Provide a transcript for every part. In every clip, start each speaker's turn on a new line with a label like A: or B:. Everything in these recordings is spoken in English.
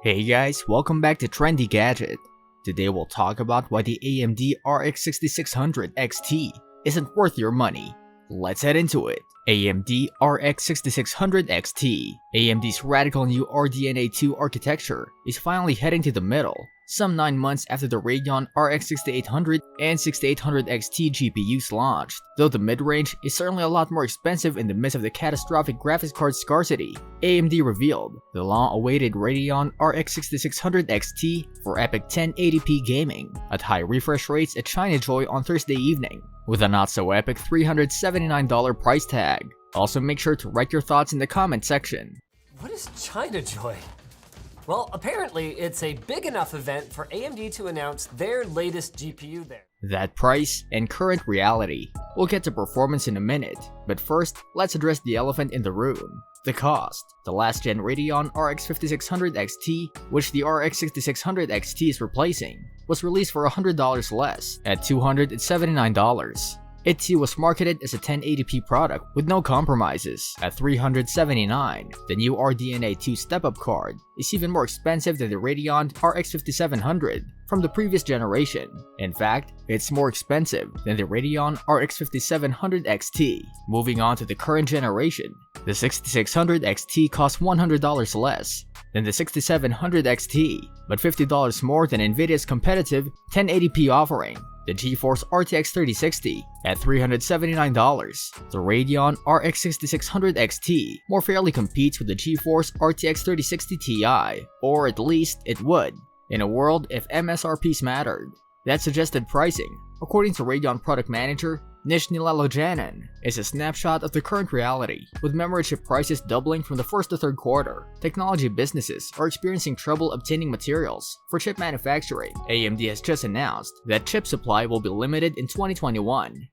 A: Hey guys, welcome back to Trendy Gadget. Today we'll talk about why the AMD RX 6600 XT isn't worth your money. Let's head into it. AMD RX 6600 XT. AMD's radical new RDNA 2 architecture is finally heading to the middle, some 9 months after the Radeon RX 6800 and 6800 XT GPUs launched. Though the mid-range is certainly a lot more expensive in the midst of the catastrophic graphics card scarcity, AMD revealed the long-awaited Radeon RX 6600 XT for epic 1080p gaming at high refresh rates at China Joy on Thursday evening, with a not-so-epic $379 price tag. Also, make sure to write your thoughts in the comment section.
B: What is China Joy? Well, apparently it's a big enough event for AMD to announce their latest GPU there.
A: That price and current reality. We'll get to performance in a minute, but first, let's address the elephant in the room. The cost. The last-gen Radeon RX 5600 XT, which the RX 6600 XT is replacing, was released for $100 less, at $279. It too was marketed as a 1080p product with no compromises at $379. The new RDNA 2 step-up card is even more expensive than the Radeon RX 5700 from the previous generation. In fact, it's more expensive than the Radeon RX 5700 XT. Moving on to the current generation, the 6600 XT costs $100 less than the 6700 XT, but $50 more than nvidia's competitive 1080p offering, the GeForce RTX 3060 at $379. The Radeon RX 6600 XT more fairly competes with the GeForce RTX 3060 Ti, or at least it would, in a world if MSRPs mattered. That suggested pricing, according to Radeon product manager Nish Nilalojanan, is a snapshot of the current reality, with memory chip prices doubling from the first to third quarter. Technology businesses are experiencing trouble obtaining materials for chip manufacturing. AMD has just announced that chip supply will be limited in 2021.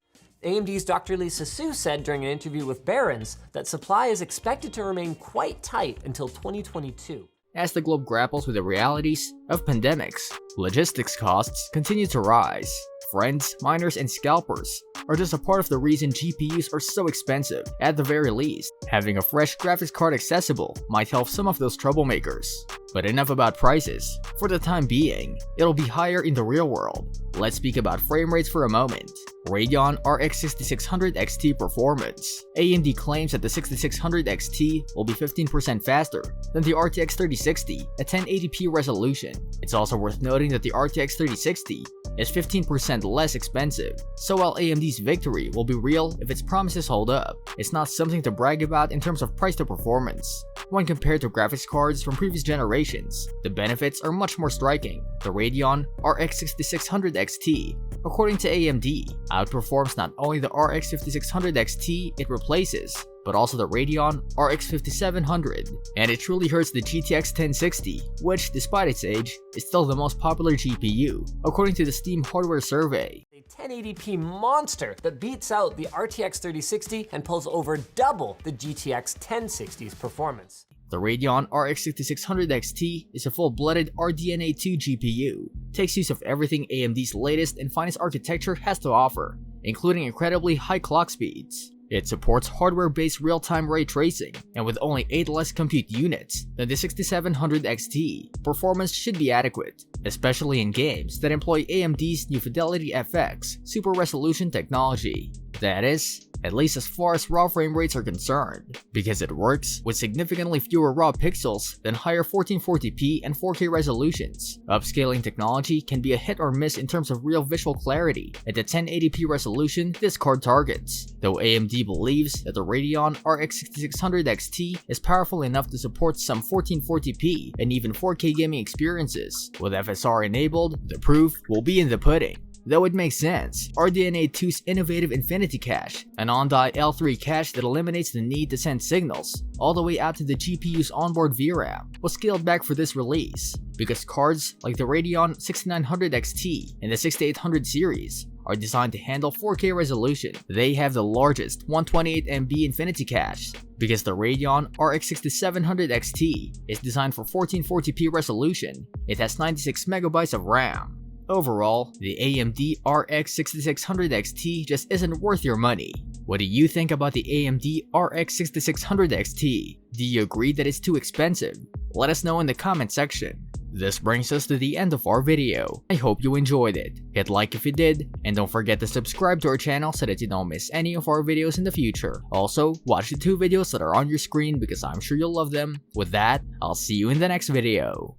B: AMD's Dr. Lisa Su said during an interview with Barron's that supply is expected to remain quite tight until 2022.
A: As the globe grapples with the realities of pandemics, logistics costs continue to rise. Friends, miners, and scalpers are just a part of the reason GPUs are so expensive. At the very least, having a fresh graphics card accessible might help some of those troublemakers. But enough about prices. For the time being, it'll be higher in the real world. Let's speak about frame rates for a moment. Radeon RX 6600 XT performance. AMD claims that the 6600 XT will be 15% faster than the RTX 3060 at 1080p resolution. It's also worth noting that the RTX 3060 is 15% less expensive, so while AMD's victory will be real if its promises hold up, it's not something to brag about in terms of price to performance. When compared to graphics cards from previous generations, the benefits are much more striking. The Radeon RX 6600 XT, according to AMD, outperforms not only the RX 5600 XT it replaces, but also the Radeon RX 5700, and it truly hurts the GTX 1060, which, despite its age, is still the most popular GPU, according to the Steam hardware survey.
B: A 1080p monster that beats out the RTX 3060 and pulls over double the GTX 1060's performance.
A: The Radeon RX 6600 XT is a full-blooded RDNA 2 GPU, takes use of everything AMD's latest and finest architecture has to offer, including incredibly high clock speeds. It supports hardware-based real-time ray tracing, and with only 8 less compute units than the 6700 XT, performance should be adequate, especially in games that employ AMD's new Fidelity FX super resolution technology. That is, at least as far as raw frame rates are concerned, because it works with significantly fewer raw pixels than higher 1440p and 4K resolutions. Upscaling technology can be a hit or miss in terms of real visual clarity at the 1080p resolution this card targets, though AMD believes that the Radeon RX 6600 XT is powerful enough to support some 1440p and even 4K gaming experiences. With FSR enabled, the proof will be in the pudding. Though it makes sense, RDNA 2's innovative Infinity Cache, an on-die L3 cache that eliminates the need to send signals all the way out to the GPU's onboard VRAM, was scaled back for this release, because cards like the Radeon 6900 XT and the 6800 series are designed to handle 4K resolution. They have the largest 128 MB Infinity Cache, because the Radeon RX 6700 XT is designed for 1440p resolution. It has 96 MB of RAM. Overall, the AMD RX 6600 XT just isn't worth your money. What do you think about the AMD RX 6600 XT? Do you agree that it's too expensive? Let us know in the comment section. This brings us to the end of our video. I hope you enjoyed it. Hit like if you did, and don't forget to subscribe to our channel so that you don't miss any of our videos in the future. Also, watch the 2 videos that are on your screen because I'm sure you'll love them. With that, I'll see you in the next video.